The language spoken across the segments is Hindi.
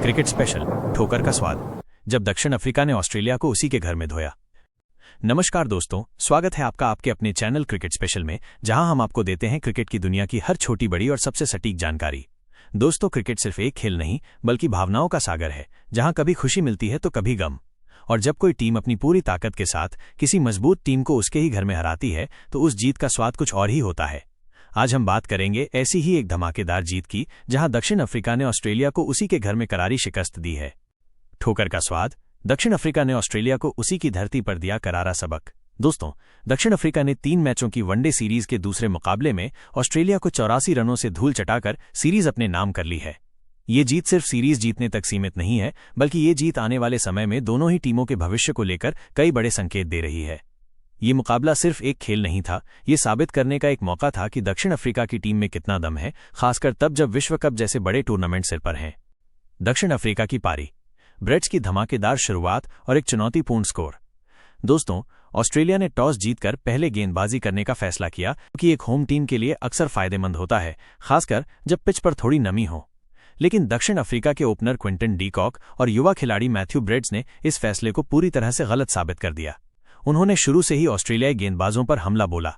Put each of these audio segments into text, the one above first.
क्रिकेट स्पेशल, ठोकर का स्वाद, जब दक्षिण अफ्रीका ने ऑस्ट्रेलिया को उसी के घर में धोया। नमस्कार दोस्तों, स्वागत है आपका आपके अपने चैनल क्रिकेट स्पेशल में, जहां हम आपको देते हैं क्रिकेट की दुनिया की हर छोटी बड़ी और सबसे सटीक जानकारी। दोस्तों, क्रिकेट सिर्फ एक खेल नहीं बल्कि भावनाओं का सागर है, जहां कभी खुशी मिलती है तो कभी गम। और जब कोई टीम अपनी पूरी ताकत के साथ किसी मजबूत टीम को उसके ही घर में हराती है तो उस जीत का स्वाद कुछ और ही होता है। आज हम बात करेंगे ऐसी ही एक धमाकेदार जीत की, जहां दक्षिण अफ्रीका ने ऑस्ट्रेलिया को उसी के घर में करारी शिकस्त दी है। ठोकर का स्वाद, दक्षिण अफ्रीका ने ऑस्ट्रेलिया को उसी की धरती पर दिया करारा सबक। दोस्तों, दक्षिण अफ्रीका ने 3 मैचों की वनडे सीरीज के दूसरे मुकाबले में ऑस्ट्रेलिया को 84 रनों से धूल चटाकर सीरीज अपने नाम कर ली है। ये जीत सिर्फ सीरीज जीतने तक सीमित नहीं है, बल्कि ये जीत आने वाले समय में दोनों ही टीमों के भविष्य को लेकर कई बड़े संकेत दे रही है। ये मुकाबला सिर्फ एक खेल नहीं था, ये साबित करने का एक मौका था कि दक्षिण अफ्रीका की टीम में कितना दम है, खासकर तब जब विश्व कप जैसे बड़े टूर्नामेंट सिर पर हैं। दक्षिण अफ्रीका की पारी, ब्रेड्स की धमाकेदार शुरुआत और एक चुनौतीपूर्ण स्कोर। दोस्तों, ऑस्ट्रेलिया ने टॉस जीतकर पहले गेंदबाजी करने का फैसला किया, क्योंकि एक होम टीम के लिए अक्सर फायदेमंद होता है, खासकर जब पिच पर थोड़ी नमी हो। लेकिन दक्षिण अफ्रीका के ओपनर क्विंटन डी कॉक और युवा खिलाड़ी मैथ्यू ब्रेड्स ने इस फैसले को पूरी तरह से गलत साबित कर दिया। उन्होंने शुरू से ही ऑस्ट्रेलियाई गेंदबाजों पर हमला बोला।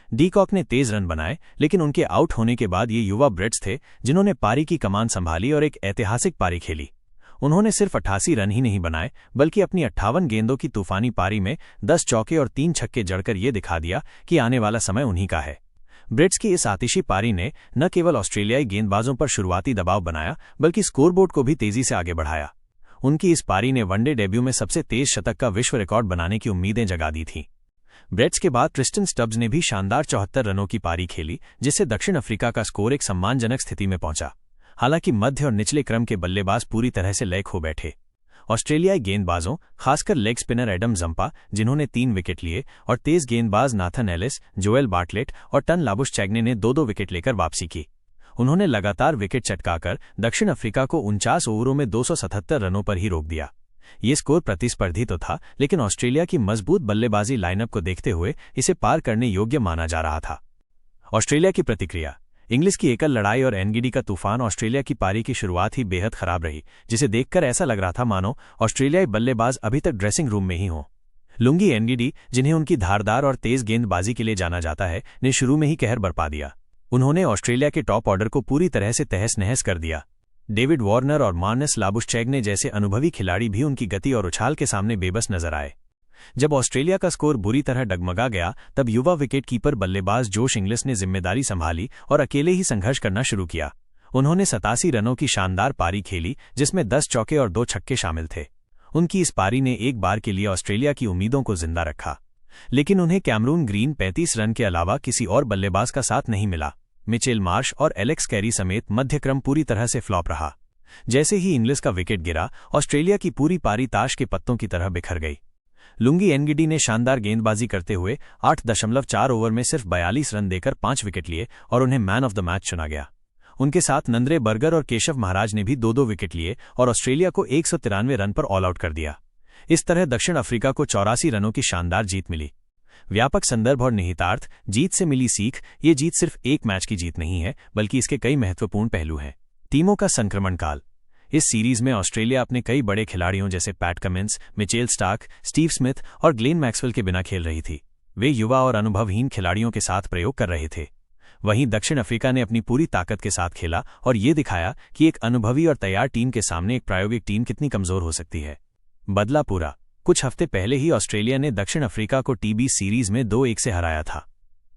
डी कॉक ने तेज रन बनाए, लेकिन उनके आउट होने के बाद ये युवा ब्रेड्स थे जिन्होंने पारी की कमान संभाली और एक ऐतिहासिक पारी खेली। उन्होंने सिर्फ 88 रन ही नहीं बनाए, बल्कि अपनी 58 गेंदों की तूफानी पारी में 10 चौके और 3 छक्के जड़कर ये दिखा दिया कि आने वाला समय उन्हीं का है। ब्रेड्स की इस आतिशी पारी ने न केवल ऑस्ट्रेलियाई गेंदबाजों पर शुरुआती दबाव बनाया, बल्कि स्कोरबोर्ड को भी तेजी से आगे बढ़ाया। उनकी इस पारी ने वनडे डेब्यू में सबसे तेज शतक का विश्व रिकॉर्ड बनाने की उम्मीदें जगा दी थीं। ब्रेड्स के बाद ट्रिस्टन स्टब्स ने भी शानदार 74 रनों की पारी खेली, जिससे दक्षिण अफ्रीका का स्कोर एक सम्मानजनक स्थिति में पहुंचा। हालांकि मध्य और निचले क्रम के बल्लेबाज पूरी तरह से लय खो बैठे। ऑस्ट्रेलियाई गेंदबाजों, खासकर लेग स्पिनर एडम जंपा, जिन्होंने 3 विकेट लिए, और तेज गेंदबाज नाथन एलिस, जोएल बार्टलेट और टन लाबुशचैग्ने ने 2-2 विकेट लेकर वापसी की। उन्होंने लगातार विकेट चटकाकर दक्षिण अफ्रीका को 49 ओवरों में 277 रनों पर ही रोक दिया। ये स्कोर प्रतिस्पर्धी तो था, लेकिन ऑस्ट्रेलिया की मजबूत बल्लेबाजी लाइनअप को देखते हुए इसे पार करने योग्य माना जा रहा था। ऑस्ट्रेलिया की प्रतिक्रिया, इंग्लिश की एकल लड़ाई और एनगिडी का तूफान। ऑस्ट्रेलिया की पारी की शुरुआत ही बेहद खराब रही, जिसे देखकर ऐसा लग रहा था मानो ऑस्ट्रेलियाई बल्लेबाज अभी तक ड्रेसिंग रूम में ही हों। लुंगी एनगिडी, जिन्हें उनकी धारदार और तेज गेंदबाजी के लिए जाना जाता है, ने शुरू में ही कहर बरपा दिया। उन्होंने ऑस्ट्रेलिया के टॉप ऑर्डर को पूरी तरह से तहस नहस कर दिया। डेविड वार्नर और मार्नस लाबुशचैग्ने जैसे अनुभवी खिलाड़ी भी उनकी गति और उछाल के सामने बेबस नजर आए। जब ऑस्ट्रेलिया का स्कोर बुरी तरह डगमगा गया, तब युवा विकेटकीपर बल्लेबाज जोश इंग्लिश ने जिम्मेदारी संभाली और अकेले ही संघर्ष करना शुरू किया। उन्होंने 87 रनों की शानदार पारी खेली, जिसमें 10 चौके और 2 छक्के शामिल थे। उनकी इस पारी ने एक बार के लिए ऑस्ट्रेलिया की उम्मीदों को जिंदा रखा, लेकिन उन्हें कैमरून ग्रीन 35 रन के अलावा किसी और बल्लेबाज का साथ नहीं मिला। मिचेल मार्श और एलेक्स कैरी समेत मध्यक्रम पूरी तरह से फ्लॉप रहा। जैसे ही इंग्लिश का विकेट गिरा, ऑस्ट्रेलिया की पूरी पारी ताश के पत्तों की तरह बिखर गई। लुंगी एनगिडी ने शानदार गेंदबाजी करते हुए 8.4 ओवर में सिर्फ 42 रन देकर 5 विकेट लिए और उन्हें मैन ऑफ द मैच चुना गया। उनके साथ नंद्रे बर्गर और केशव महाराज ने भी 2-2 विकेट लिए और ऑस्ट्रेलिया को 193 रन पर ऑल आउट कर दिया। इस तरह दक्षिण अफ्रीका को 84 रनों की शानदार जीत मिली। व्यापक संदर्भ और निहितार्थ, जीत से मिली सीख। ये जीत सिर्फ एक मैच की जीत नहीं है, बल्कि इसके कई महत्वपूर्ण पहलू हैं। टीमों का संक्रमण काल, इस सीरीज में ऑस्ट्रेलिया अपने कई बड़े खिलाड़ियों जैसे PAT Cummins, Mitchell Starc, Steve Smith और ग्लेन मैक्सवेल के बिना खेल रही थी। वे युवा और अनुभवहीन खिलाड़ियों के साथ प्रयोग कर रहे थे। वहीं दक्षिण अफ्रीका ने अपनी पूरी ताकत के साथ खेला और ये दिखाया कि एक अनुभवी और तैयार टीम के सामने एक प्रायोगिक टीम कितनी कमजोर हो सकती है। बदला पूरा, कुछ हफ्ते पहले ही ऑस्ट्रेलिया ने दक्षिण अफ्रीका को टीबी सीरीज में 2-1 से हराया था।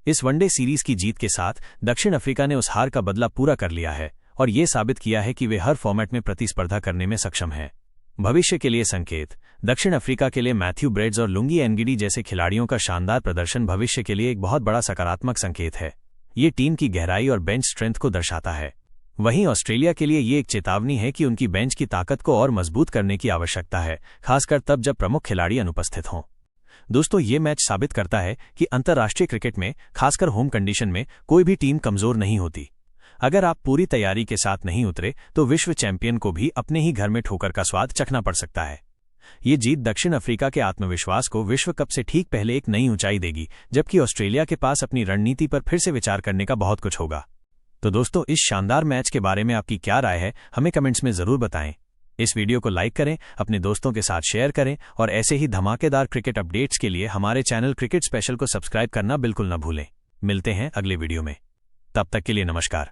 इस वनडे सीरीज की जीत के साथ दक्षिण अफ्रीका ने उस हार का बदला पूरा कर लिया है और ये साबित किया है कि वे हर फॉर्मेट में प्रतिस्पर्धा करने में सक्षम हैं। भविष्य के लिए संकेत, दक्षिण अफ्रीका के लिए मैथ्यू ब्रेड्स और लुंगी एनगिडी जैसे खिलाड़ियों का शानदार प्रदर्शन भविष्य के लिए एक बहुत बड़ा सकारात्मक संकेत है। ये टीम की गहराई और बेंच स्ट्रेंथ को दर्शाता है। वहीं ऑस्ट्रेलिया के लिए ये एक चेतावनी है कि उनकी बेंच की ताकत को और मजबूत करने की आवश्यकता है, खासकर तब जब प्रमुख खिलाड़ी अनुपस्थित हों। दोस्तों, ये मैच साबित करता है कि अंतर्राष्ट्रीय क्रिकेट में, खासकर होम कंडीशन में, कोई भी टीम कमजोर नहीं होती। अगर आप पूरी तैयारी के साथ नहीं उतरे तो विश्व चैंपियन को भी अपने ही घर में ठोकर का स्वाद चखना पड़ सकता है। ये जीत दक्षिण अफ्रीका के आत्मविश्वास को विश्व कप से ठीक पहले एक नई ऊंचाई देगी, जबकि ऑस्ट्रेलिया के पास अपनी रणनीति पर फिर से विचार करने का बहुत कुछ होगा। तो दोस्तों, इस शानदार मैच के बारे में आपकी क्या राय है, हमें कमेंट्स में जरूर बताएं। इस वीडियो को लाइक करें, अपने दोस्तों के साथ शेयर करें और ऐसे ही धमाकेदार क्रिकेट अपडेट्स के लिए हमारे चैनल क्रिकेट स्पेशल को सब्सक्राइब करना बिल्कुल न भूलें। मिलते हैं अगले वीडियो में, तब तक के लिए नमस्कार।